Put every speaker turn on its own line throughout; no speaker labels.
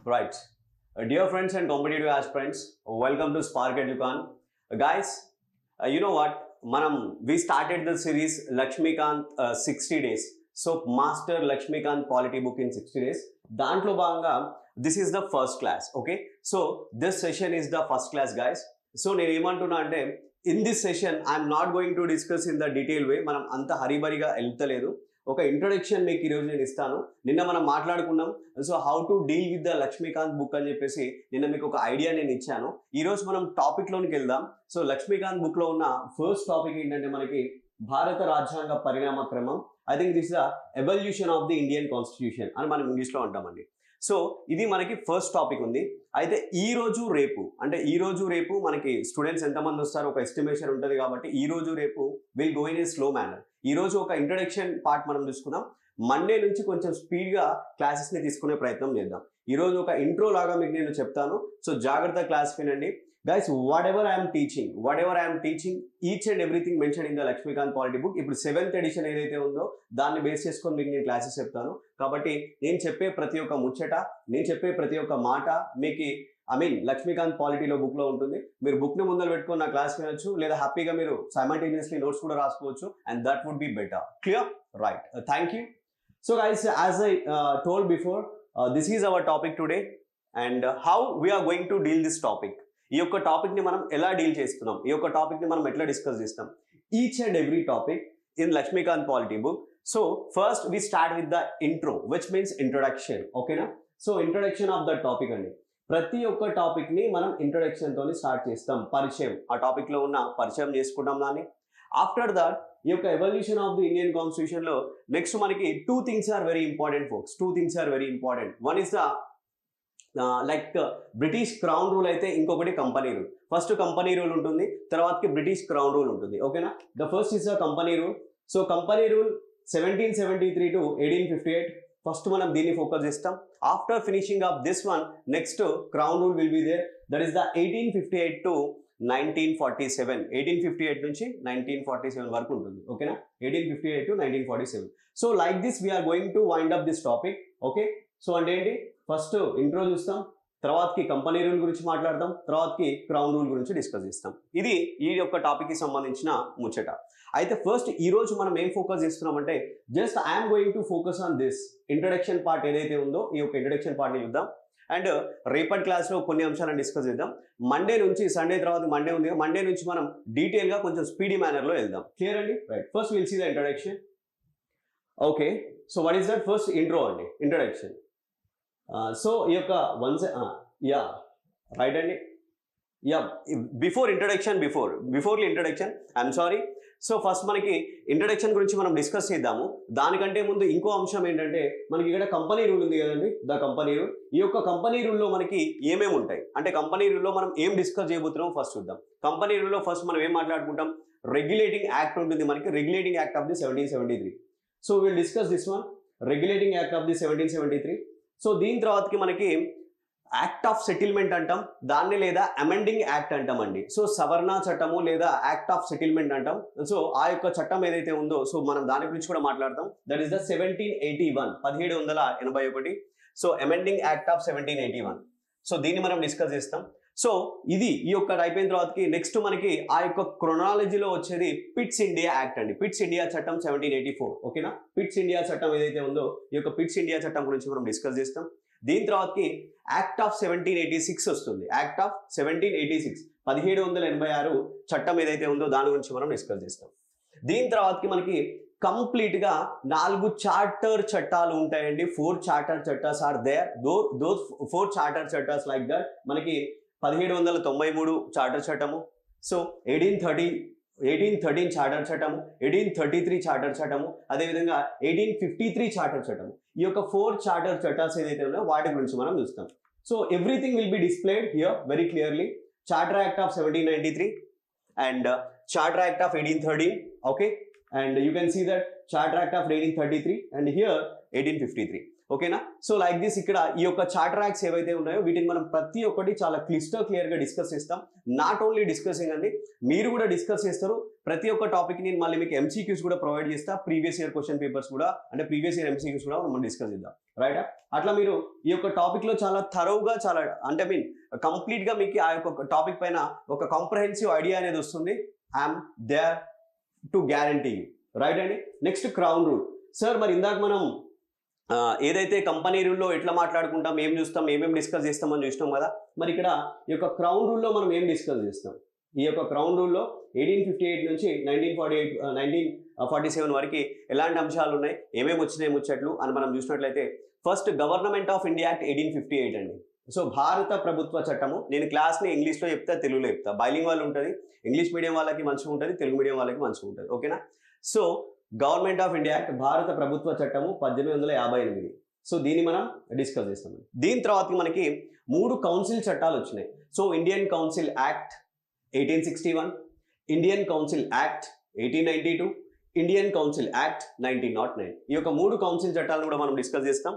Right. Dear friends and competitive aspirants, welcome to Spark Educan. Guys, you know what? We started the series Lakshmikant 60 days. So, Master Lakshmikant Polity book in 60 days. Dantlo bhaganga, this is the first class. Okay. So, this session is the first class, guys. So, in this session, I am not going to discuss in the detail way. Manam anta haribariga eltaledu. ఒక introduction మీకు ఈరోజు నేను ఇస్తాను. నిన్న మనం మాట్లాడుకున్నాం so how to deal with the Laxmikanth book అని చెప్పేసి నిన్న మీకు ఒక ఐడియా నేను ఇచ్చాను. ఈరోజు మనం టాపిక్ లోనికి వెళ్దాం. సో లక్ష్మీకాంత్ బుక్ లో ఉన్న ఫస్ట్ టాపిక్ ఏంటంటే మనకి భారత రాజ్యాంగ పరిణామ క్రమం. I think this the evolution of the Indian constitution అని మనం ఇంగ్లీష్లో అంటామండి. సో ఇది మనకి ఫస్ట్ టాపిక్ ఉంది. అయితే ఈ రోజు రేపు మనకి స్టూడెంట్స్ ఎంతమంది వస్తారో ఒక ఎస్టిమేషన్ ఉంటుంది కాబట్టి ఈ రోజు రేపు will go in a slow manner. ఈ రోజు ఒక ఇంట్రడక్షన్ పార్ట్ మనం తీసుకుందాం. మండే నుంచి కొంచెం స్పీడ్గా క్లాసెస్ని తీసుకునే ప్రయత్నం చేద్దాం. ఈరోజు ఒక ఇంట్రో లాగా మీకు నేను చెప్తాను. సో జాగ్రత్త క్లాస్ వినండి. Guys, whatever I am teaching, each and everything mentioned in the Lakshmikant Polity book. ఇప్పుడు 7th ఎడిషన్ ఏదైతే ఉందో దాన్ని బేస్ చేసుకొని మీకు నేను క్లాసెస్ చెప్తాను. కాబట్టి నేను చెప్పే ప్రతి ఒక్క ముచ్చట, నేను చెప్పే ప్రతి ఒక్క మాట మీకు లక్ష్మీకాంత్ పాలిటీలో బుక్ లో ఉంటుంది. మీరు బుక్ ని ముందర పెట్టుకొని నా క్లాస్ వినొచ్చు, లేదా హ్యాపీగా మీరు సైమల్టేనియస్లీ నోట్స్ కూడా రాసుకోవచ్చు. And that would be better. Clear? Right. Thank you. So guys, as I told before, this is our topic today and how we are going to deal this topic. ఈ యొక్క topic ని మనం ఎలా deal చేస్తున్నాం, ఈ యొక్క టాపిక్ ని మనం ఎట్లా డిస్కస్ చేస్తాం, each and every topic in Laxmikanth polity book. So first we start with the intro which means introduction. ఓకేనా? So introduction of the topic అండి. ప్రతి ఒక్క టాపిక్ ని మనం ఇంట్రొడక్షన్ తోని స్టార్ట్ చేస్తాం. పరిచయం, ఆ టాపిక్ లో ఉన్న పరిచయం చేసుకుంటాం దాన్ని. ఆఫ్టర్ దట్ ఈ యొక్క evolution of the Indian constitution లో నెక్స్ట్ మనకి two things are very important folks. One is the like British crown rule అయితే ఇంకొకటి company rule. First company rule ఉంటుంది, తర్వాతకి బ్రిటిష్ క్రౌన్ రూల్ ఉంటుంది. ఓకేనా? The first is the company rule. So company rule 1773 to 1858. First మనం దీన్ని focus చేస్తాం. After finishing of this one next crown rule will be there. That is the 1858 to 1947. 1858 నుంచి 1947 వరకు ఉంటుంది. ఓకేనా? 1858 to 1947. So like this we are going to wind up this topic. Okay? So అంటే ఏంటి, first intro చూస్తాం, తర్వాతకి company rule గురించి మాట్లాడతాం, తర్వాతకి క్రౌన్ రూల్ గురించి డిస్కస్ చేస్తాం. ఇది ఈ యొక్క టాపిక్ కి సంబంధించిన ముచ్చట. అయితే ఫస్ట్ ఈ రోజు మనం ఏం ఫోకస్ చేస్తున్నామంటే just I'm going to focus on this introduction part ఏదైతే ఉందో ఈ యొక్క ఇంట్రడక్షన్ పార్ట్ ని చూద్దాం. అండ్ రేపటి క్లాస్ లో కొన్ని అంశాలను డిస్కస్ చేద్దాం. మండే నుంచి, సండే తర్వాత మండే ఉంది, మండే నుంచి మనం డీటెయిల్ గా కొంచెం స్పీడీ మేనర్ లో వెళ్దాం. క్లియర్ అండి? Right. First will see the introduction. Okay, so what is that? First intro అండి, ఇంట్రడక్షన్. సో ఈ యొక్క రైట్ అండి. బిఫోర్లీ introduction I'm sorry. So first మనకి ఇంట్రడక్షన్ గురించి మనం డిస్కస్ చేద్దాము. దానికంటే ముందు ఇంకో అంశం ఏంటంటే మనకి ఇక్కడ కంపెనీ రూల్ ఉంది కదండి, ద కంపెనీ రూల్. ఈ యొక్క కంపెనీ రూల్లో మనకి ఏమేమి ఉంటాయి అంటే కంపెనీ రూల్లో మనం ఏం డిస్కస్ చేయబోతున్నాం ఫస్ట్ చూద్దాం. కంపెనీ రూల్లో ఫస్ట్ మనం ఏం మాట్లాడుకుంటాం, రెగ్యులేటింగ్ యాక్ట్ ఉంటుంది మనకి, regulating act of the 1773. So will discuss this one, regulating act of the 1773. So దీని తర్వాతకి మనకి యాక్ట్ ఆఫ్ సెటిల్మెంట్ అంటాం దాన్ని, లేదా అమెండింగ్ యాక్ట్ అంటామండి. సో సవర్ణ చట్టము లేదా యాక్ట్ ఆఫ్ సెటిల్మెంట్ అంటాం. సో ఆ యొక్క చట్టం ఏదైతే ఉందో సో మనం దాని గురించి కూడా మాట్లాడతాం. That is the 1781, 1781. So amending act of 1781. So దీన్ని మనం డిస్కస్ చేస్తాం. సో ఇది ఈ యొక్క అయిపోయిన తర్వాతకి నెక్స్ట్ మనకి ఆ యొక్క క్రొనాలజీలో వచ్చేది పిట్స్ ఇండియా యాక్ట్ అండి. పిట్స్ ఇండియా చట్టం 1784. ఓకేనా? పిట్స్ ఇండియా చట్టం ఏదైతే ఉందో ఈ యొక్క పిట్స్ ఇండియా చట్టం గురించి మనం డిస్కస్ చేస్తాం. దీని తర్వాతకి యాక్ట్ ఆఫ్ 1786 వస్తుంది. యాక్ట్ ఆఫ్ 1786, 1786 చట్టం ఏదైతే ఉందో దాని గురించి మనం డిస్కస్ చేస్తాం. దీని తర్వాతకి మనకి కంప్లీట్ గా 4 చార్టర్ చట్టాలు ఉంటాయండి. 4 చార్టర్ చట్టాస్ ఆర్ దేర్. దోస్ 4 చార్టర్ చట్టాస్ లైక్ దట్ మనకి 1793 చార్టర్ చట్టము, సో 1813 చార్టర్ చట్టము, 1833 చార్టర్ చట్టము, అదేవిధంగా 1853 చార్టర్ చట్టము. ఈ యొక్క 4 చార్టర్ చట్టాస్ ఏదైతే ఉన్నాయో వాటి గురించి మనం చూస్తాం. So everything will be displayed here very clearly. Charter act of 1793 and charter act of 1813. Okay, and you can see that charter act of 1833 and here 1853. ఓకేనా. సో లైక్ దిస్ ఇక్కడ ఈ యొక్క చార్టర్ యాక్ట్స్ ఏవైతే ఉన్నాయో వీటిని మనం ప్రతి ఒక్కటి చాలా క్లియర్గా డిస్కస్ చేస్తాం. నాట్ ఓన్లీ డిస్కసింగ్ అండి, మీరు కూడా డిస్కస్ చేస్తారు. ప్రతి ఒక్క టాపిక్ నేను మళ్ళీ మీకు ఎంసీక్యూస్ కూడా ప్రొవైడ్ చేస్తా, ప్రీవియస్ ఇయర్ క్వశ్చన్ పేపర్స్ కూడా, అంటే ప్రీవియస్ ఇయర్ ఎంసీక్యూస్ కూడా మనం డిస్కస్ చేద్దాం, రైట్. అట్లా మీరు ఈ యొక్క టాపిక్ లో చాలా థరోగా, చాలా అంటే మీన్ కంప్లీట్ గా మీకు ఆ యొక్క టాపిక్ పైన ఒక కాంప్రహెన్సివ్ ఐడియా అనేది వస్తుంది. I'm there to guarantee you, right అండి. Next crown rule. సార్ మరి ఇందాక మనం ఏదైతే కంపెనీ రూల్లో ఎట్లా మాట్లాడుకుంటాం, ఏం చూస్తాం, ఏమేమి డిస్కస్ చేస్తామని చూసినాం కదా. మరి ఇక్కడ ఈ యొక్క క్రౌన్ రూల్లో మనం ఏం డిస్కస్ చేస్తాం? ఈ యొక్క క్రౌన్ రూల్లో 1858 నుంచి 1947 వరకు ఎలాంటి అంశాలు ఉన్నాయి, ఏమేమి వచ్చినాయి ముచ్చట్లు అని మనం చూసినట్లయితే, first government of India act 1858 అండి. సో భారత ప్రభుత్వ చట్టము. నేను క్లాస్ని ఇంగ్లీష్లో చెప్తా, తెలుగులో చెప్తా. బైలింగ్ వాళ్ళు ఉంటుంది, ఇంగ్లీష్ మీడియం వాళ్ళకి మంచిగా ఉంటుంది, తెలుగు మీడియం వాళ్ళకి మంచిగా ఉంటుంది, ఓకేనా. So government of India act, భారత ప్రభుత్వ చట్టము 1858. సో దీన్ని మనం డిస్కస్ చేస్తాం. దీని తర్వాత మనకి 3 కౌన్సిల్ చట్టాలు వచ్చినాయి. So Indian council act 1861, Indian council act 1892, Indian council act 1909. ఈ యొక్క 3 కౌన్సిల్ చట్టాలను కూడా మనం డిస్కస్ చేస్తాం.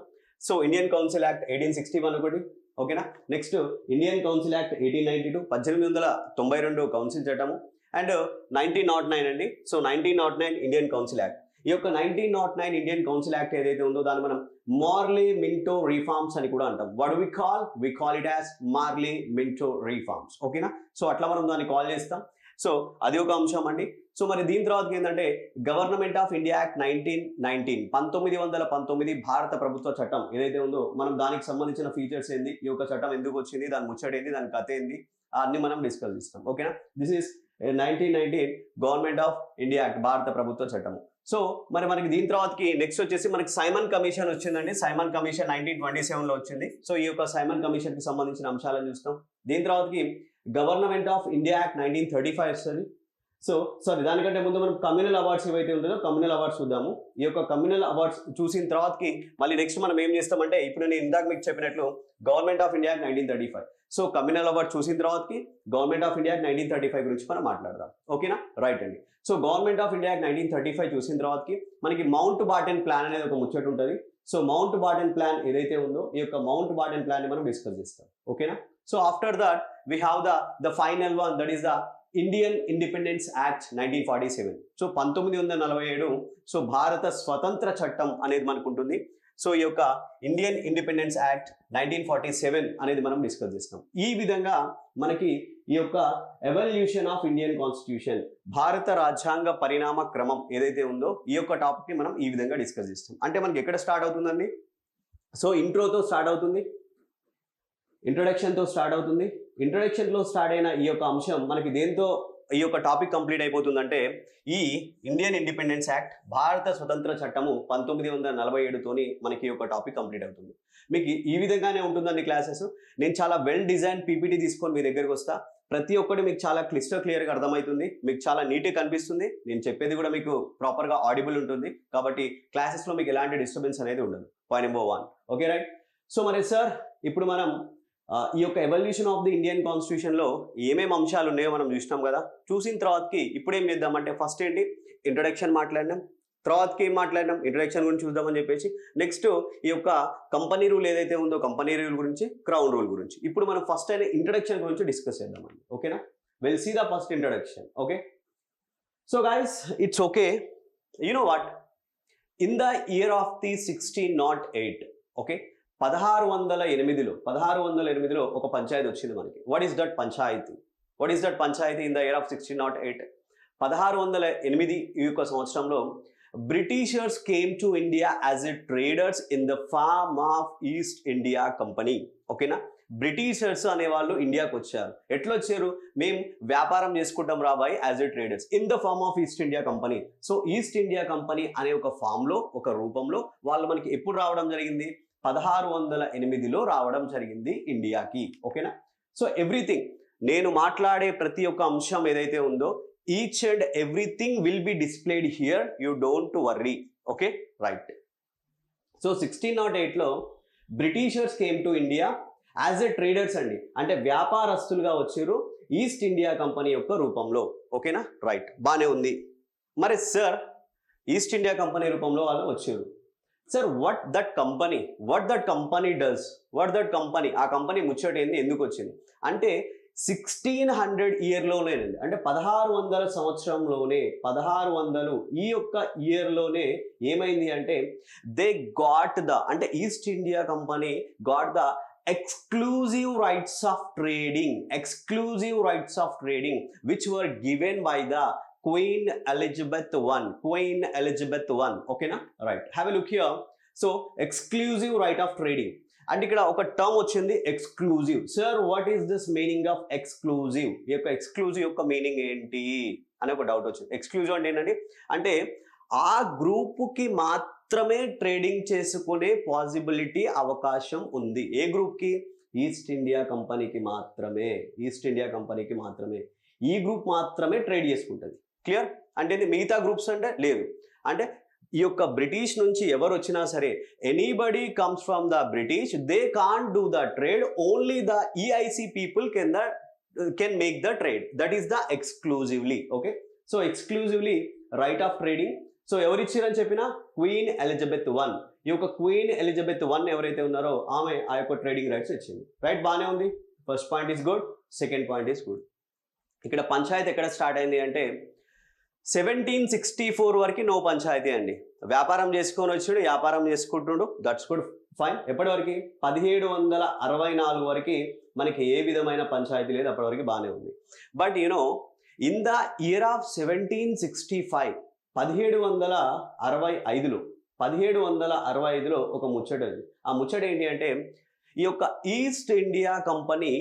సో ఇండియన్ కౌన్సిల్ యాక్ట్ 1861 ఒకటి, ఓకేనా. Next Indian council act 1892, 1892 council చట్టము. అండ్ 1909 అండి. So 1909 Indian council act. ఈ యొక్క 1909 ఇండియన్ కౌన్సిల్ యాక్ట్ ఏదైతే ఉందో దాన్ని మనం మార్లీ మింటో రిఫార్మ్స్ అని కూడా అంటాం. What we call it as Morley Minto reforms, ఓకేనా. సో అట్లా మనం దాన్ని కాల్ చేస్తాం. సో అది ఒక అంశం అండి. సో మరి దీని తర్వాత ఏంటంటే గవర్నమెంట్ ఆఫ్ ఇండియా యాక్ట్ 1919 భారత ప్రభుత్వ చట్టం ఏదైతే ఉందో మనం దానికి సంబంధించిన ఫీచర్స్ ఏంది, ఈ యొక్క చట్టం ఎందుకు వచ్చింది, దాని ముచ్చటేంది, దాని కథ ఏంది, అన్ని మనం డిస్కస్ చేస్తాం, ఓకేనా. This is 1919 government of India act, భారత ప్రభుత్వ చట్టము. సో మరి మనకి దీని తర్వాతకి నెక్స్ట్ వచ్చేసి మనకి సైమన్ కమిషన్ వచ్చిందండి. సైమన్ కమిషన్ 1927లో వచ్చింది. సో ఈ యొక్క సైమన్ కమిషన్ కి సంబంధించిన అంశాలను చూస్తాం. దీని తర్వాతకి గవర్నమెంట్ ఆఫ్ ఇండియా యాక్ట్ 1935 వస్తుంది. సో సారీ, దానికంటే ముందు మనం కమ్యూనల్ అవార్డ్స్ ఏవైతే ఉంటుందో కమ్యూనల్ అవార్డ్స్ చూద్దాము. ఈ యొక్క కమ్యూనల్ అవార్డ్స్ చూసిన తర్వాతకి మళ్ళీ నెక్స్ట్ మనం ఏం చేస్తామంటే, ఇప్పుడు నేను ఇందాక మీకు చెప్పినట్లు government of India act 1935. So communal award చూసిన తర్వాతకి గవర్నమెంట్ ఆఫ్ ఇండియా యాక్ట్ 1935 గురించి మనం మాట్లాడదాం, ఓకేనా, రైట్ అండి. So government of India act 1935 చూసిన తర్వాతకి మనకి మౌంట్ బాటన్ ప్లాన్ అనేది ఒక ముచ్చట ఉంటుంది. సో మౌంట్ బాటన్ ప్లాన్ ఏదైతే ఉందో ఈ యొక్క మౌంట్ బాటన్ ప్లాన్ ని మనం డిస్కస్ చేస్తాం, ఓకేనా. So after that we have the final one, that is the Indian independence act 1947. So 1947 so భారత స్వతంత్ర చట్టం అనేది మనకు ఉంటుంది. సో ఈ యొక్క ఇండియన్ ఇండిపెండెన్స్ యాక్ట్ 1947 అనేది మనం డిస్కస్ చేస్తాం. ఈ విధంగా మనకి ఈ యొక్క ఎవల్యూషన్ ఆఫ్ ఇండియన్ కాన్స్టిట్యూషన్, భారత రాజ్యాంగ పరిణామ క్రమం ఏదైతే ఉందో ఈ యొక్క టాపిక్ ని మనం ఈ విధంగా డిస్కస్ చేస్తాం. అంటే మనకి ఎక్కడ స్టార్ట్ అవుతుందండి? సో ఇంట్రోతో స్టార్ట్ అవుతుంది, ఇంట్రొడక్షన్తో స్టార్ట్ అవుతుంది. ఇంట్రొడక్షన్లో స్టార్ట్ అయిన ఈ యొక్క అంశం మనకి దేంతో ఈ యొక్క టాపిక్ కంప్లీట్ అయిపోతుందంటే, ఈ ఇండియన్ ఇండిపెండెన్స్ యాక్ట్, భారత స్వతంత్ర చట్టము 1947తోని మనకి ఈ యొక్క టాపిక్ కంప్లీట్ అవుతుంది. మీకు ఈ విధంగానే ఉంటుందండి క్లాసెస్. నేను చాలా వెల్ డిజైన్ పీపీటీ తీసుకొని మీ దగ్గరికి వస్తా. ప్రతి ఒక్కటి మీకు చాలా క్లియర్గా అర్థమవుతుంది, మీకు చాలా నీట్గా కనిపిస్తుంది. నేను చెప్పేది కూడా మీకు ప్రాపర్గా ఆడిబుల్ ఉంటుంది. కాబట్టి క్లాసెస్లో మీకు ఎలాంటి డిస్టర్బెన్స్ అనేది ఉండదు. Point number 1, okay right. So మరి సార్ ఇప్పుడు మనం ఈ యొక్క ఎవల్యూషన్ ఆఫ్ ది ఇండియన్ కాన్స్టిట్యూషన్లో ఏమేమి అంశాలు ఉన్నాయో మనం చూసినాం కదా. చూసిన తర్వాతకి ఇప్పుడు ఏం చేద్దామంటే, ఫస్ట్ ఏంటి ఇంట్రొడక్షన్ మాట్లాడినాం, తర్వాతకి ఏం మాట్లాడినాం, ఇంట్రొడక్షన్ గురించి చూద్దామని చెప్పేసి నెక్స్ట్ ఈ యొక్క కంపెనీ రూల్ ఏదైతే ఉందో కంపెనీ రూల్ గురించి, క్రౌన్ రూల్ గురించి ఇప్పుడు మనం ఫస్ట్ అయిన ఇంట్రొడక్షన్ గురించి డిస్కస్ చేద్దామండి, ఓకేనా. Will see the first introduction, okay. So guys it's okay, you know what, in the year of the 1608, okay, 1608లో ఒక పంచాయతీ వచ్చింది మనకి. What is that panchayati? In the year of 1608, 1608 ఈ యొక్క సంవత్సరంలో Britishers came to India as a traders in the form of East India Company, ఓకేనా. Britishers అనేవాళ్ళు ఇండియాకి వచ్చారు. ఎట్లా వచ్చారు? మేము వ్యాపారం చేసుకుంటాం రాబాయ్ as a traders in the form of East India Company. So east India Company అనే ఒక ఫామ్లో, ఒక రూపంలో వాళ్ళు మనకి ఎప్పుడు రావడం జరిగింది? 1608లో రావడం జరిగింది ఇండియాకి, ఓకేనా. సో ఎవ్రీథింగ్, నేను మాట్లాడే ప్రతి ఒక్క అంశం ఏదైతే ఉందో each and everything will be displayed here, you don't worry, okay right. So 1608లో Britishers came to India as a traders అండి, అంటే వ్యాపారస్తులుగా వచ్చారు ఈస్ట్ ఇండియా కంపెనీ యొక్క రూపంలో, ఓకేనా రైట్, బాగానే ఉంది. మరి సార్ ఈస్ట్ ఇండియా కంపెనీ రూపంలో వాళ్ళు వచ్చారు, sir what that company does, ఆ కంపెనీ ముచ్చట ఏంది, ఎందుకు వచ్చింది అంటే 1600 ఇయర్లోనేనండి, అంటే 1600 సంవత్సరంలోనే 1600 ఈ యొక్క ఇయర్లోనే ఏమైంది అంటే దే గాట్ ద, అంటే east India company got the exclusive rights of trading which were given by the Queen Elizabeth I. Okay na? Right. Have a look here. So exclusive right of trading. And ఇక్కడ ఒక term వచ్చింది exclusive. Sir what is this meaning of exclusive? ఈ యొక్క exclusive యొక్క meaning ఏంటి అని ఒక doubt వచ్చింది. ఎక్స్క్లూజివ్ అంటే ఏంటంటే అంటే ఆ గ్రూప్కి మాత్రమే ట్రేడింగ్ చేసుకునే పాసిబిలిటీ అవకాశం ఉంది. ఏ గ్రూప్కి? ఈస్ట్ ఇండియా కంపెనీకి మాత్రమే. ఈ గ్రూప్ మాత్రమే ట్రేడ్ చేసుకుంటుంది. క్లియర్? అంటే మిగతా గ్రూప్స్ అంటే లేదు. అంటే ఈ యొక్క బ్రిటిష్ నుంచి ఎవరు వచ్చినా సరే, anybody comes from the British, they can't do the trade, only the EIC people can make the trade. That is the exclusively. Okay, so exclusively right of trading. So ఎవరిచ్చారని చెప్పిన? Queen Elizabeth I. ఈ యొక్క queen Elizabeth I ఎవరైతే ఉన్నారో ఆమె ఆ యొక్క trading rights ఇచ్చింది. రైట్, బాగానే ఉంది. First point is good, second point is good. ఇక్కడ పంచాయతీ ఎక్కడ స్టార్ట్ అయింది అంటే 1764 వరకు నో పంచాయతీ అండి. వ్యాపారం చేసుకొని వచ్చాడు, వ్యాపారం చేసుకుంటుండు, దట్స్ గుడ్, ఫైన్. ఎప్పటి వరకు? 1764 వరకు మనకి ఏ విధమైన పంచాయతీ లేదు, అప్పటి వరకు బాగానే ఉంది. But you know in the year of 1765, 1765లో ఒక ముచ్చట ఉంది. ఆ ముచ్చట ఏంటి అంటే ఈ యొక్క east India company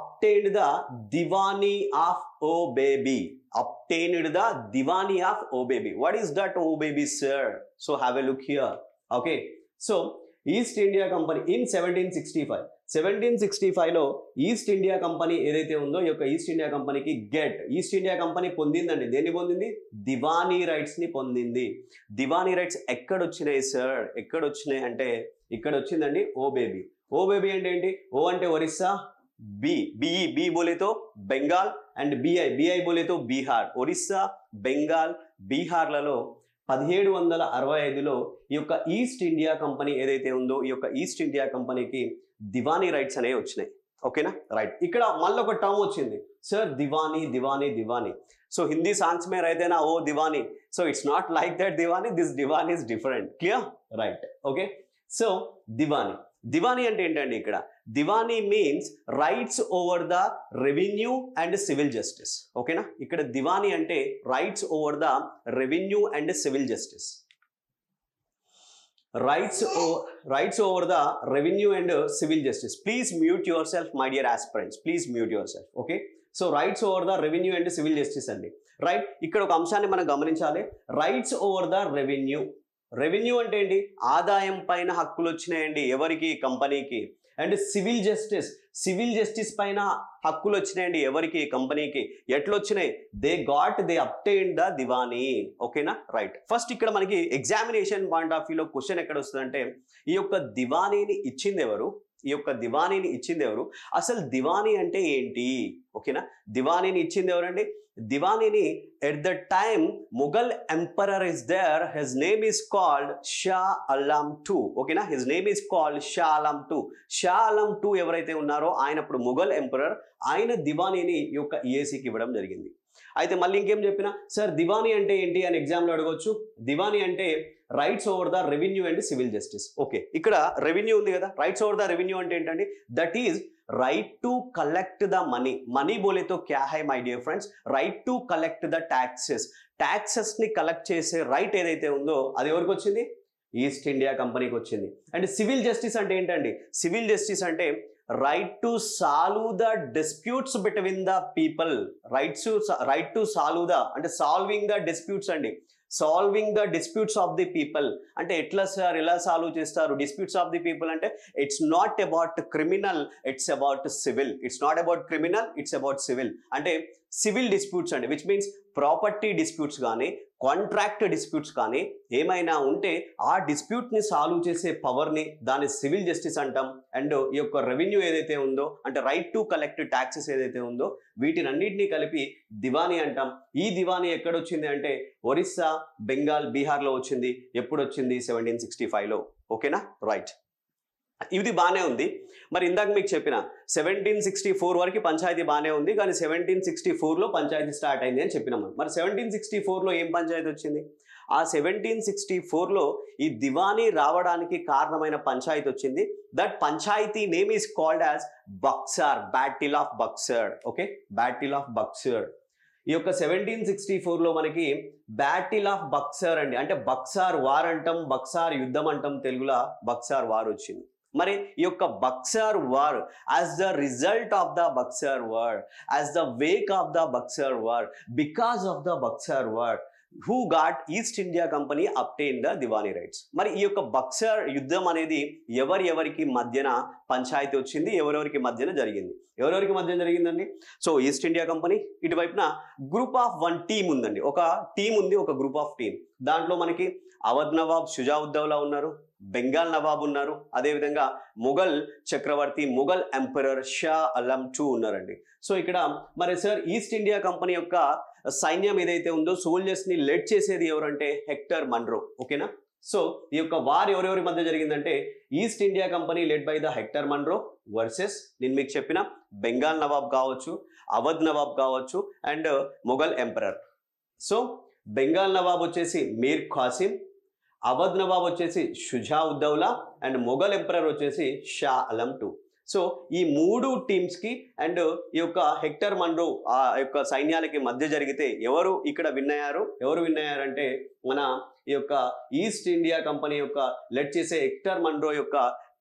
obtained the Diwani of O Baby. What is that O Baby, sir? So have a look here. Okay, so East India Company in 1765లో ఈస్ట్ ఇండియా కంపెనీ ఏదైతే ఉందో ఈ యొక్క ఈస్ట్ ఇండియా కంపెనీకి east India company పొందిందండి. దేన్ని పొందింది? Diwani rights ని పొందింది. దివానీ రైట్స్ ఎక్కడ వచ్చినాయి సార్? ఎక్కడ వచ్చినాయి అంటే ఇక్కడ వచ్చిందండి. ఓ బేబీ అంటే ఏంటి? ఓ అంటే ఒరిస్సా, బి బోలేతో బెంగాల్, అండ్ బిఐ బోలేతో బీహార్. ఒరిస్సా, బెంగాల్, బీహార్లలో 1765లో ఈ యొక్క ఈస్ట్ ఇండియా కంపెనీ ఏదైతే ఉందో ఈ యొక్క ఈస్ట్ ఇండియా కంపెనీకి దివానీ రైట్స్ అనేవి వచ్చినాయి. ఓకేనా? రైట్. ఇక్కడ మళ్ళీ ఒక టర్మ్ వచ్చింది sir, Diwani. So Hindi songs మే రైతేనా ఓ దివానీ. So it's not like that Diwani, this Diwani is different. Clear? Right. Okay, so Diwani అంటే ఏంటండి? ఇక్కడ Diwani means rights over the revenue and civil justice. ఓకేనా? ఇక్కడ దివానీ అంటే rights over the revenue and civil justice. Rights over the revenue and civil justice. Please mute yourself my dear aspirants, please mute yourself. Okay, so rights over the revenue and civil justice అండి. Right, ఇక్కడ ఒక అంశాన్ని మనం గమనించాలి. Rights over the revenue అంటే ఏంటి? ఆదాయం పైన హక్కులు వచ్చినాయండి. ఎవరికి? కంపెనీకి. అండ్ సివిల్ జస్టిస్ పైన హక్కులు వచ్చినాయండి. ఎవరికి? కంపెనీకి. ఎట్లొచ్చినాయి? They obtained the Diwani. ఓకేనా? రైట్. ఫస్ట్ ఇక్కడ మనకి ఎగ్జామినేషన్ పాయింట్ ఆఫ్ వ్యూలో క్వశ్చన్ ఎక్కడ వస్తుందంటే ఈ యొక్క దివానీని ఇచ్చింది ఎవరు? అసలు దివానీ అంటే ఏంటి? ఓకేనా? దివానీని ఇచ్చింది ఎవరండి? దివానీని at the time Mughal emperor is there, his name is called Shah Alam II. ఓకేనా? His name is called Shah Alam II ఎవరైతే ఉన్నారో ఆయన అప్పుడు ముఘల్ ఎంపరర్, ఆయన దివానీని ఈ యొక్క ఈఏసీకి ఇవ్వడం జరిగింది. అయితే మళ్ళీ ఇంకేం చెప్పినా సార్ దివానీ అంటే ఏంటి అని ఎగ్జామ్లో అడగవచ్చు. దివానీ అంటే rights over the revenue and civil justice. Okay, ఇక్కడ రెవెన్యూ ఉంది కదా, రైట్స్ ఓవర్ ద రెవెన్యూ అంటే ఏంటండి? That is right to collect the money बोले तो क्या है my dear friends? right to collect the taxes ని కలెక్ట్ చేసే రైట్ ఏదైతే ఉందో అది ఎవరికి వచ్చింది? ఈస్ట్ ఇండియా కంపెనీకి వచ్చింది. అండ్ సివిల్ జస్టిస్ అంటే ఏంటండి? సివిల్ జస్టిస్ అంటే right to solve the disputes between the people. Right to solve the అంటే సాల్వింగ్ ద డిస్ప్యూట్స్ అండి. Solving the disputes of the people అంటే ఎట్లా సార్, ఎలా సాల్వ్ చేస్తారు డిస్ప్యూట్స్ ఆఫ్ ది పీపుల్ అంటే it's not about criminal, it's about civil. It's not about criminal, it's about civil. అంటే civil disputes అండి, which means property disputes కానీ, contract disputes కానీ ఏమైనా ఉంటే ఆ డిస్ప్యూట్ని సాల్వ్ చేసే పవర్ని దాని సివిల్ జస్టిస్ అంటాం. అండ్ ఈ యొక్క రెవెన్యూ ఏదైతే ఉందో అంటే రైట్ టు కలెక్ట్ ట్యాక్సెస్ ఏదైతే ఉందో వీటినన్నింటినీ కలిపి దివానీ అంటాం. ఈ దివానీ ఎక్కడొచ్చింది అంటే ఒరిస్సా, బెంగాల్, బీహార్లో వచ్చింది. ఎప్పుడు వచ్చింది? 1765లో. ఓకేనా? రైట్. ఇది బాగానే ఉంది. మరి ఇందాక మీకు చెప్పిన 1764 వరకు పంచాయతీ బాగానే ఉంది, కానీ 1764లో పంచాయతీ స్టార్ట్ అయింది అని చెప్పినాం. మరి 1764లో ఏం పంచాయతీ వచ్చింది? ఆ 1764లో ఈ దివానీ రావడానికి కారణమైన పంచాయతీ వచ్చింది. That panchayati name is called as Buxar, battle of Buxar. Okay, battle of Buxar. ఈ యొక్క 1764లో మనకి బ్యాటిల్ ఆఫ్ బక్సర్ అండి, అంటే బక్సార్ వార్ అంటాం, బక్సార్ యుద్ధం అంటాం, తెలుగులో బక్సార్ వార్ వచ్చింది. మరి ఈ యొక్క Buxar war, as the result of the Buxar war, as the wake of the Buxar war, because of the Buxar war, who got east India company obtain the Diwani rights. మరి ఈ యొక్క బక్సర్ యుద్ధం అనేది ఎవరికి మధ్యన పంచాయతీ వచ్చింది, ఎవరెవరికి మధ్యన జరిగింది? ఎవరెవరికి మధ్యన జరిగిందండి? సో ఈస్ట్ ఇండియా కంపెనీ, ఇటువైపున గ్రూప్ ఆఫ్ వన్ టీమ్ ఉందండి, ఒక టీం ఉంది, ఒక గ్రూప్ ఆఫ్ టీమ్. దాంట్లో మనకి అవధ్ నవాబ్ షుజావుద్దౌలా ఉన్నారు, బెంగాల్ నవాబ్ ఉన్నారు, అదేవిధంగా మొఘల్ చక్రవర్తి, మొఘల్ ఎంపరర్ షా అలం II ఉన్నారండి. సో ఇక్కడ మరి సార్ ఈస్ట్ ఇండియా కంపెనీ యొక్క సైన్యం ఏదైతే ఉందో సోల్జర్స్ ని లెడ్ చేసేది ఎవరంటే హెక్టర్ మన్రో. ఓకేనా? సో ఈ యొక్క వార్ ఎవరెవరి మధ్య జరిగిందంటే East India Company led by the Hector Munro versus నేను మీకు చెప్పిన బెంగాల్ నవాబ్ కావచ్చు, అవధ్ నవాబ్ కావచ్చు, and Mughal emperor. So Bengal nawab వచ్చేసి మీర్ ఖాసిం, అవధ్ నవాబ్ వచ్చేసి షుజావుద్దౌలా, అండ్ మొఘల్ ఎంపరర్ వచ్చేసి షా అలం II. సో ఈ మూడు టీమ్స్కి అండ్ ఈ యొక్క హెక్టర్ మన్రో ఆ యొక్క సైన్యాలకి మధ్య జరిగితే ఎవరు ఇక్కడ విన్ అయ్యారు? ఎవరు విన్ అయ్యారంటే మన ఈ యొక్క ఈస్ట్ ఇండియా కంపెనీ యొక్క లెడ్ చేసే హెక్టర్ మన్రో యొక్క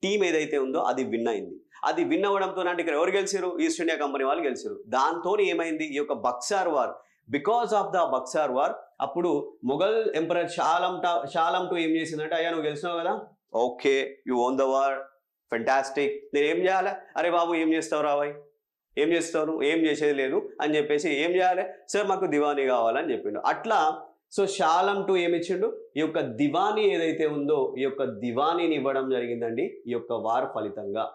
టీం ఏదైతే ఉందో అది విన్ అయింది. అది విన్ అవ్వడంతో అంటే ఇక్కడ ఎవరు గెలిచారు? ఈస్ట్ ఇండియా కంపెనీ వాళ్ళు గెలిచారు. దాంతో ఏమైంది? ఈ యొక్క Buxar war, because of the Buxar war అప్పుడు మొఘల్ ఎంపరర్ షా అలం II ఏం చేసిందంటే, అయ్యా నువ్వు గెలిచినావు కదా, okay you own the war, fantastic, నేను ఏం చేయాలి? అరే బాబు ఏం చేస్తావు రావాయ్, ఏం చేస్తావు? నువ్వు ఏం చేసేది లేదు అని చెప్పేసి ఏం చేయాలి? సార్ మాకు దివానీ కావాలని చెప్పిండు. అట్లా సో షా అలం II ఏమి ఇచ్చిండు? ఈ యొక్క దివానీ ఏదైతే ఉందో ఈ యొక్క దివానీని ఇవ్వడం జరిగిందండి ఈ యొక్క వార్ ఫలితంగా.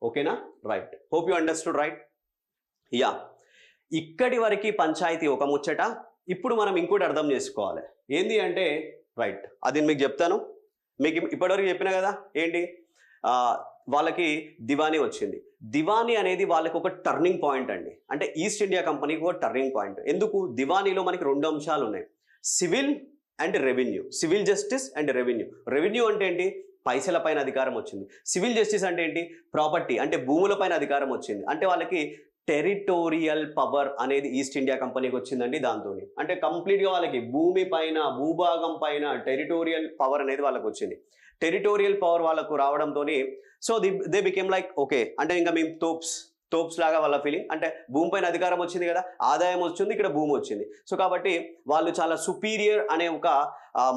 ఓకేనా? Right. Hope you understood. Right. Yeah, ఇక్కడి వరకు పంచాయతీ ఒక ముచ్చట. ఇప్పుడు మనం ఇంకోటి అర్థం చేసుకోవాలి. ఏంది అంటే రైట్, అది మీకు చెప్తాను. మీకు ఇప్పటివరకు చెప్పిన కదా ఏంటి, వాళ్ళకి దివానీ వచ్చింది. దివానీ అనేది వాళ్ళకి ఒక టర్నింగ్ పాయింట్ అండి, అంటే ఈస్ట్ ఇండియా కంపెనీకి ఒక టర్నింగ్ పాయింట్. ఎందుకు? దివానీలో మనకి రెండు అంశాలు ఉన్నాయి, civil and revenue, civil justice and revenue. Revenue అంటే ఏంటి? పైసల పైన అధికారం వచ్చింది. సివిల్ జస్టిస్ అంటే ఏంటి? ప్రాపర్టీ, అంటే భూముల పైన అధికారం వచ్చింది. అంటే వాళ్ళకి టెరిటోరియల్ పవర్ అనేది ఈస్ట్ ఇండియా కంపెనీకి వచ్చిందండి. దాంతో అంటే కంప్లీట్గా వాళ్ళకి భూమి పైన, భూభాగం పైన టెరిటోరియల్ పవర్ అనేది వాళ్ళకి వచ్చింది. టెరిటోరియల్ పవర్ వాళ్ళకు రావడంతో so they became like okay, అంటే ఇంకా మేము తోప్స్ లాగా వాళ్ళ ఫీలింగ్, అంటే భూమి పైన అధికారం వచ్చింది కదా, ఆదాయం వచ్చింది, ఇక్కడ భూమి వచ్చింది. సో కాబట్టి వాళ్ళు చాలా సుపీరియర్ అనే ఒక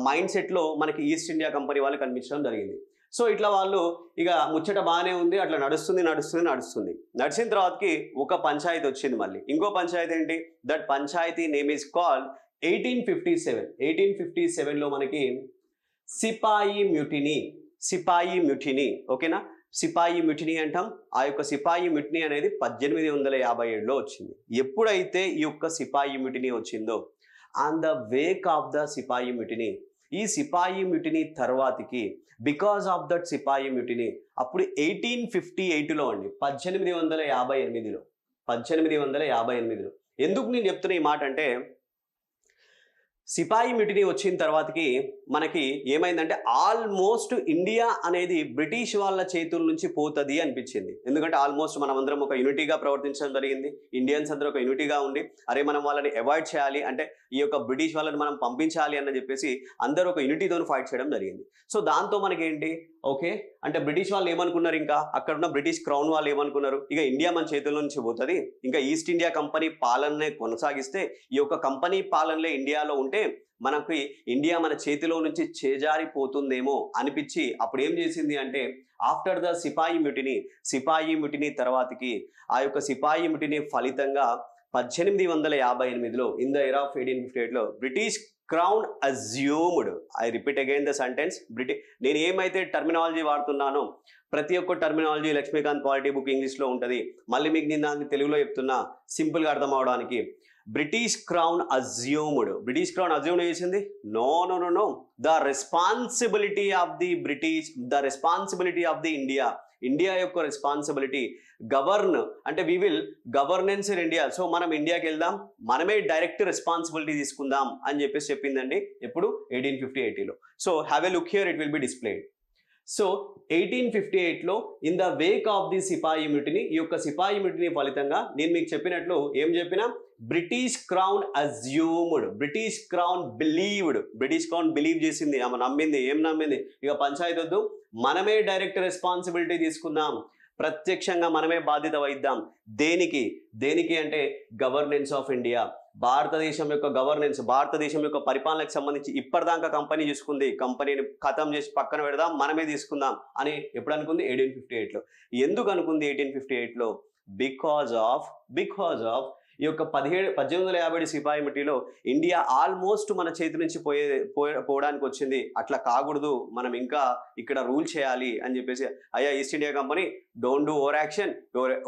మైండ్ సెట్లో మనకి ఈస్ట్ ఇండియా కంపెనీ వాళ్ళు కనిపించడం జరిగింది. సో ఇట్లా వాళ్ళు ఇక ముచ్చట బాగానే ఉంది, అట్లా నడుస్తుంది. నడిచిన తర్వాతకి ఒక పంచాయతీ వచ్చింది మళ్ళీ. ఇంకో పంచాయతీ ఏంటి? That panchayati name is called 1857. 1857లో మనకి సిపాయి మ్యూటినీ. ఓకేనా? సిపాయి మ్యూటినీ అంటాం. ఆ యొక్క సిపాయి మ్యూటినీ అనేది 1857లో వచ్చింది. ఎప్పుడైతే ఈ యొక్క సిపాయి మ్యూటినీ వచ్చిందో, on the wake of the sepoy mutiny, ఈ సిపాయి మ్యూటినీ తర్వాతికి because of that sepoy mutiny అప్పుడు 1858లో అండి, 1858లో ఎందుకు నేను చెప్తున్నా ఈ మాట అంటే, సిపాయి మ్యూటినీ వచ్చిన తర్వాతకి మనకి ఏమైందంటే ఆల్మోస్ట్ ఇండియా అనేది బ్రిటిష్ వాళ్ళ చేతుల నుంచి పోతుంది అనిపించింది. ఎందుకంటే ఆల్మోస్ట్ మనం అందరం ఒక యూనిటీగా ప్రవర్తించడం జరిగింది. ఇండియన్స్ అందరూ ఒక యూనిటీగా ఉండి అరే మనం వాళ్ళని అవాయిడ్ చేయాలి, అంటే ఈ యొక్క బ్రిటిష్ వాళ్ళని మనం పంపించాలి అని చెప్పేసి అందరూ ఒక యూనిటీతో ఫైట్ చేయడం జరిగింది. సో దాంతో మనకి ఏంటి, ఓకే అంటే బ్రిటిష్ వాళ్ళు ఏమనుకున్నారు, ఇంకా అక్కడ ఉన్న బ్రిటిష్ క్రౌన్ వాళ్ళు ఏమనుకున్నారు, ఇక ఇండియా మన చేతుల నుంచి పోతుంది, ఇంకా ఈస్ట్ ఇండియా కంపెనీ పాలననే కొనసాగిస్తే, ఈ యొక్క కంపెనీ పాలనలే ఇండియాలో ఉంటే మనకి ఇండియా మన చేతిలో నుంచి చేజారిపోతుందేమో అనిపించి అప్పుడు ఏం చేసింది అంటే, ఆఫ్టర్ ద సిపాయి మ్యూటినీ తర్వాతకి ఆ యొక్క సిపాయి మ్యూటినీ ఫలితంగా 1858లో ఇన్ ద ఎరా ఆఫ్ 1858లో British crown assumed. I repeat again the sentence. నేను ఏమైతే టర్మినాలజీ వాడుతున్నానో ప్రతి ఒక్క టర్మినాలజీ లక్ష్మీకాంత్ పాలిటీ బుక్ ఇంగ్లీష్లో ఉంటుంది. మళ్ళీ మీకు నేను దాన్ని తెలుగులో చెప్తున్నా సింపుల్గా అర్థం అవడానికి. British crown assumed. British crown assume చేసింది? No no no no. The responsibility of the British, the responsibility of the India, India యొక్క రెస్పాన్సిబిలిటీ. గవర్న్ అంటే we will governance in India. So మనం ఇండియాకి వెళ్దాం, మనమే డైరెక్ట్ రెస్పాన్సిబిలిటీ తీసుకుందాం అని చెప్పేసి చెప్పిందండి. ఎప్పుడు? 1858లో. So have a look here, it will be displayed. So 1858లో in the wake of the sepoy mutiny, ఈ యొక్క సిపాయి మ్యూటినీ ఫలితంగా నేను మీకు చెప్పినట్లు ఏం చెప్పినా, British crown assumed, British crown believed. British crown believe చేసింది, ఆమె నమ్మింది. ఏం నమ్మింది? ఇక పంచాయతీ వద్దు, మనమే డైరెక్ట్ రెస్పాన్సిబిలిటీ తీసుకుందాం, ప్రత్యక్షంగా మనమే బాధ్యత వహిద్దాం. దేనికి? దేనికి అంటే గవర్నెన్స్ ఆఫ్ ఇండియా, భారతదేశం యొక్క గవర్నెన్స్, భారతదేశం యొక్క పరిపాలనకు సంబంధించి ఇప్పటిదాకా కంపెనీ చూసుకుంది, కంపెనీని ఖతం చేసి పక్కన పెడదాం, మనమే తీసుకుందాం అని ఎప్పుడు అనుకుంది? 1858లో. ఎందుకు అనుకుంది 1858లో? బికాజ్ ఆఫ్ ఈ యొక్క 1850 సిపాయి మిటీలో ఇండియా ఆల్మోస్ట్ మన చేతి నుంచి పోవడానికి వచ్చింది. అట్లా కాకూడదు, మనం ఇంకా ఇక్కడ రూల్ చేయాలి అని చెప్పేసి, అయ్యా east India company, don't do over action,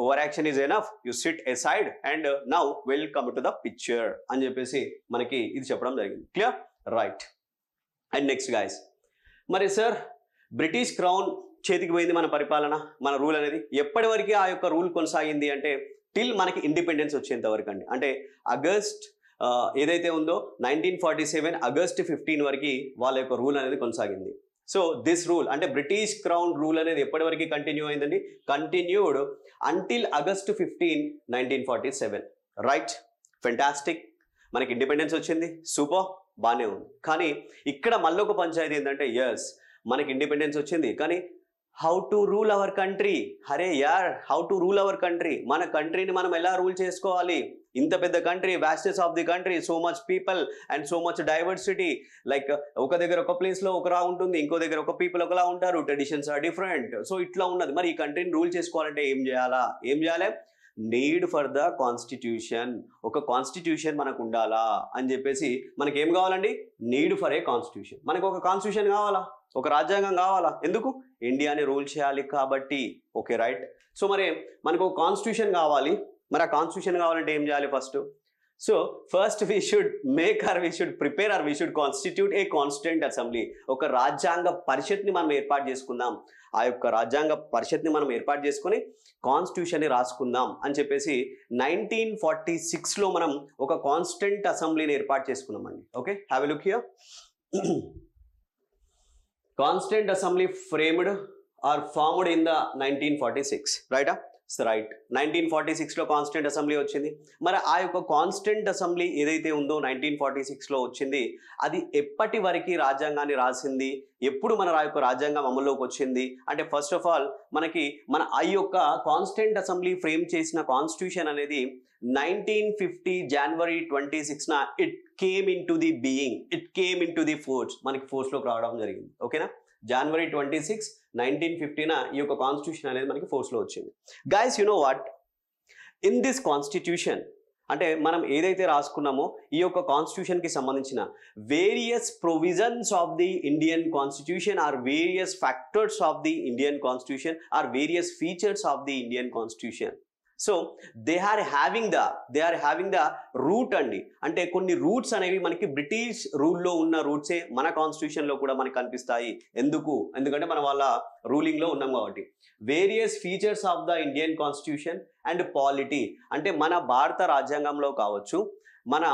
over action is enough, you SIT aside and now will come to the picture అని చెప్పేసి మనకి ఇది చెప్పడం జరిగింది. Clear? Right. And next guys, మరి సార్ బ్రిటిష్ క్రౌన్ చేతికి పోయింది మన పరిపాలన, మన రూల్ అనేది. ఎప్పటి వరకు ఆ యొక్క రూల్ కొనసాగింది అంటే టిల్ మనకి ఇండిపెండెన్స్ వచ్చేంత వరకు అండి. అంటే ఆగస్ట్ ఏదైతే ఉందో 1947 ఆగస్ట్ 15 వరకు వాళ్ళ యొక్క రూల్ అనేది కొనసాగింది. సో దిస్ రూల్ అంటే బ్రిటిష్ క్రౌన్ రూల్ అనేది ఎప్పటి వరకు కంటిన్యూ అయిందండి? Continued until August 15, 1947. Right, fantastic. మనకి ఇండిపెండెన్స్ వచ్చింది, సూపర్, బాగానే ఉంది. కానీ ఇక్కడ మళ్ళీ ఒక పంచాయతీ ఏంటంటే, ఎస్ మనకి ఇండిపెండెన్స్ వచ్చింది, కానీ how to rule our country. అరే యార్, how to rule our country, మన కంట్రీని మనం ఎలా రూల్ చేసుకోవాలి? ఇంత పెద్ద country, vastest of the country, so much people and so much diversity. Like ఒక దగ్గర ఒక ప్లేస్లో ఒకలా ఉంటుంది, ఇంకో దగ్గర ఒక పీపుల్ ఒకలా ఉంటారు, ట్రెడిషన్స్ ఆర్ డిఫరెంట్. సో ఇట్లా ఉన్నది. మరి ఈ కంట్రీని రూల్ చేసుకోవాలంటే ఏం చేయాలి? Need for the constitution. ఒక కాన్స్టిట్యూషన్ మనకు ఉండాలా అని చెప్పేసి మనకి ఏం కావాలండి? Need for a constitution. మనకు ఒక కాన్స్టిట్యూషన్ కావాలా, ఒక రాజ్యాంగం కావాలా. ఎందుకు? ఇండియాని రూల్ చేయాలి కాబట్టి. Okay, right. సో మరి మనకు ఒక కాన్స్టిట్యూషన్ కావాలి. మరి ఆ కాన్స్టిట్యూషన్ కావాలంటే ఏం చేయాలి? First we should prepare or we should constitute a constituent assembly. ఒక రాజ్యాంగ పరిషత్ని మనం ఏర్పాటు చేసుకుందాం. ఆ యొక్క రాజ్యాంగ పరిషత్ని మనం ఏర్పాటు చేసుకొని కాన్స్టిట్యూషన్ని రాసుకుందాం అని చెప్పేసి 1946లో మనం ఒక కాన్స్టిట్యూంట్ అసెంబ్లీని ఏర్పాటు చేసుకున్నామండి. Okay, have a look here. Constituent Assembly framed or formed in the 1946, right? Right, 1946లో కాన్స్టిట్యూంట్ అసెంబ్లీ వచ్చింది. మరి ఆ యొక్క కాన్స్టిట్యూంట్ అసెంబ్లీ ఏదైతే ఉందో 1946లో వచ్చింది, అది ఎప్పటి వరకు రాజ్యాంగాన్ని రాసింది? ఎప్పుడు మన యొక్క రాజ్యాంగం అమల్లోకి వచ్చింది అంటే, ఫస్ట్ ఆఫ్ ఆల్ మనకి ఆ యొక్క కాన్స్టిట్యూంట్ అసెంబ్లీ ఫ్రేమ్ చేసిన కాన్స్టిట్యూషన్ అనేది 1950 జనవరి 26న it came into the being, it came into the force, మనకి ఫోర్స్లోకి రావడం జరిగింది. ఓకేనా? జనవరి 26, 1950న ఈ యొక్క కాన్స్టిట్యూషన్ అనేది మనకి ఫోర్స్లో వచ్చింది. Guys, you know what, in this constitution అంటే మనం ఏదైతే రాసుకున్నామో ఈ యొక్క కాన్స్టిట్యూషన్కి సంబంధించిన various provisions of the Indian constitution or various factors of the Indian constitution or various features of the Indian constitution. So they are having the root అండి. అంటే కొన్ని రూట్స్ అనేవి మనకి బ్రిటిష్ రూల్లో ఉన్న రూట్సే మన కాన్స్టిట్యూషన్లో కూడా మనకు కనిపిస్తాయి. ఎందుకంటే మనం వాళ్ళ రూలింగ్లో ఉన్నాం కాబట్టి. Various features of the Indian constitution and polity అంటే మన భారత రాజ్యాంగంలో కావచ్చు, మన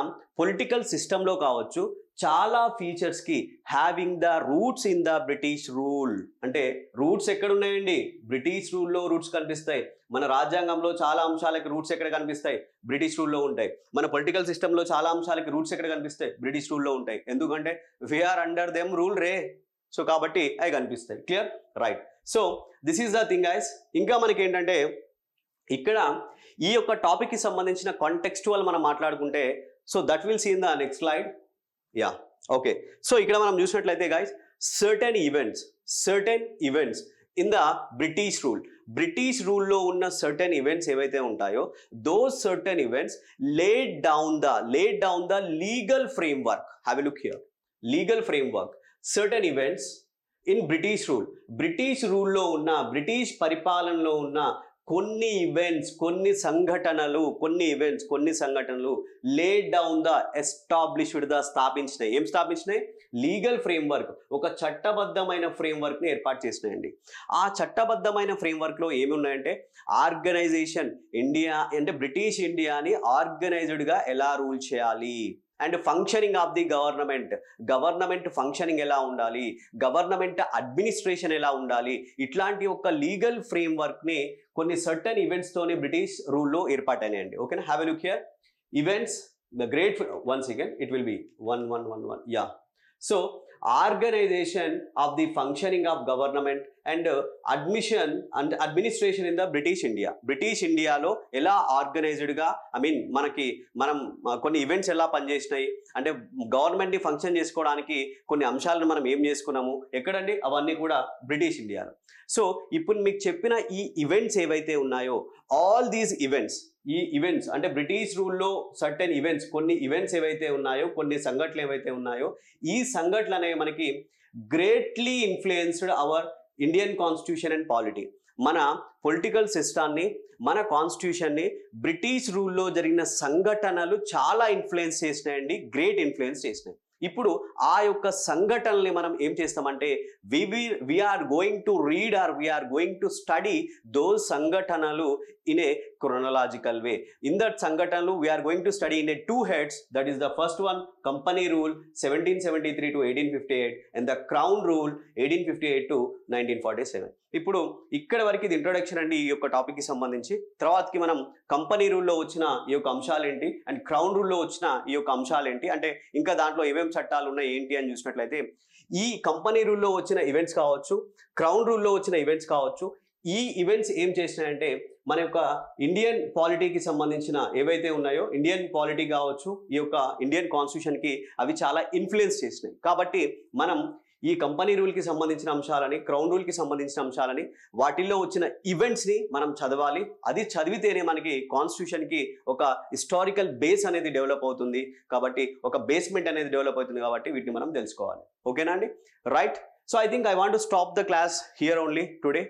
పొలిటికల్ సిస్టంలో కావచ్చు, చాలా ఫీచర్స్కి having the roots in the British rule. అంటే రూట్స్ ఎక్కడ ఉన్నాయండి? బ్రిటిష్ రూల్లో రూట్స్ కనిపిస్తాయి. మన రాజ్యాంగంలో చాలా అంశాలకి రూట్స్ ఎక్కడ కనిపిస్తాయి? బ్రిటిష్ రూల్లో ఉంటాయి. మన పొలిటికల్ సిస్టంలో చాలా అంశాలకి రూట్స్ ఎక్కడ కనిపిస్తాయి? బ్రిటిష్ రూల్లో ఉంటాయి. ఎందుకంటే వీఆర్ అండర్ దెమ్ రూల్ రే. సో కాబట్టి అవి కనిపిస్తాయి. Clear? Right. So this is the thing guys. ఇంకా మనకి ఏంటంటే ఇక్కడ ఈ యొక్క టాపిక్కి సంబంధించిన కాంటెక్స్చువల్ మనం మాట్లాడుకుంటే, so that will see in the next slide. Yeah, okay. So ఇక్కడ మనం చూసినట్లయితే guys, certain events in the British రూల్లో ఉన్న సర్టెన్ ఈవెంట్స్ ఏవైతే ఉంటాయో those certain events laid down the legal framework. Have a look here. Legal framework. Certain events in British రూల్లో ఉన్న British పరిపాలనలో ఉన్న కొన్ని సంఘటనలు laid down the స్థాపించినాయి. ఏం స్థాపించినాయి? లీగల్ ఫ్రేమ్వర్క్, ఒక చట్టబద్ధమైన ఫ్రేమ్వర్క్ని ఏర్పాటు చేసినాయండి. ఆ చట్టబద్ధమైన ఫ్రేమ్వర్క్లో ఏమి ఉన్నాయంటే ఆర్గనైజేషన్ ఇండియా అంటే బ్రిటిష్ ఇండియాని ఆర్గనైజ్డ్గా ఎలా రూల్ చేయాలి, and functioning of the government functioning ఎలా ఉండాలి, గవర్నమెంట్ అడ్మినిస్ట్రేషన్ ఎలా ఉండాలి, ఇట్లాంటి ఒక లీగల్ ఫ్రేమ్వర్క్ని కొన్ని సర్టన్ ఈవెంట్స్తోనే బ్రిటిష్ రూల్లో ఏర్పాటైనాయండి. ఓకేనా? Have a look here. Events the great once again it will be 1 yeah. So organisation of the functioning of government and administration in the British ఇండియాలో ఎలా ఆర్గనైజ్డ్గా మనం కొన్ని ఈవెంట్స్ ఎలా పనిచేసినాయి అంటే గవర్నమెంట్ని ఫంక్షన్ చేసుకోవడానికి కొన్ని అంశాలను మనం ఏం చేసుకున్నాము ఎక్కడండి, అవన్నీ కూడా బ్రిటిష్ ఇండియాలో. సో ఇప్పుడు మీకు చెప్పిన ఈ ఈవెంట్స్ ఏవైతే ఉన్నాయో ఆల్ దీస్ ఈవెంట్స్ అంటే బ్రిటిష్ రూల్లో సర్టెన్ ఈవెంట్స్, కొన్ని ఈవెంట్స్ ఏవైతే ఉన్నాయో, కొన్ని సంఘటనలు ఏవైతే ఉన్నాయో, ఈ సంఘటనలు అనేవి మనకి greatly influenced our Indian constitution and polity. మన పొలిటికల్ సిస్టాన్ని, మన కాన్స్టిట్యూషన్ని బ్రిటిష్ రూల్లో జరిగిన సంఘటనలు చాలా ఇన్ఫ్లుయెన్స్ చేసినాయండి, గ్రేట్ ఇన్ఫ్లుయెన్స్ చేసినాయి. ఇప్పుడు ఆ యొక్క సంఘటనల్ని మనం ఏం చేస్తామంటే we are going to read or we are going to study those సంఘటనలు in a chronological way. In that సంఘటనలు we are going to study in a 2 heads. That is the first one, company rule 1773 to 1858 and the crown rule 1858 to 1947. ఇప్పుడు ఇక్కడ వరకు ఇది introduction అండి ఈ యొక్క టాపిక్కి సంబంధించి. తర్వాతకి మనం కంపెనీ రూల్లో వచ్చిన ఈ యొక్క అంశాలు ఏంటి అండ్ క్రౌన్ రూల్లో వచ్చిన ఈ యొక్క అంశాలు ఏంటి అంటే ఇంకా దాంట్లో ఏమేమి చట్టాలు ఉన్నాయి ఏంటి అని చూసినట్లయితే ఈ కంపెనీ రూల్లో వచ్చిన ఈవెంట్స్ కావచ్చు, క్రౌన్ రూల్లో వచ్చిన ఈవెంట్స్ కావచ్చు, ఈ ఈవెంట్స్ ఏం చేసినాయంటే మన యొక్క ఇండియన్ పాలిటీకి సంబంధించిన ఏవైతే ఉన్నాయో ఇండియన్ పాలిటీ కావచ్చు, ఈ యొక్క ఇండియన్ కాన్స్టిట్యూషన్కి అవి చాలా ఇన్ఫ్లుయెన్స్ చేసినాయి. కాబట్టి మనం ఈ కంపెనీ రూల్కి సంబంధించిన అంశాలని, క్రౌన్ రూల్కి సంబంధించిన అంశాలని, వాటిల్లో వచ్చిన ఈవెంట్స్ని మనం చదవాలి. అది చదివితేనే మనకి కాన్స్టిట్యూషన్కి ఒక హిస్టారికల్ బేస్ అనేది డెవలప్ అవుతుంది. కాబట్టి ఒక బేస్మెంట్ అనేది డెవలప్ అవుతుంది. కాబట్టి వీటిని మనం తెలుసుకోవాలి. ఓకేనా అండి? Right. So I think I want to stop the class here only today.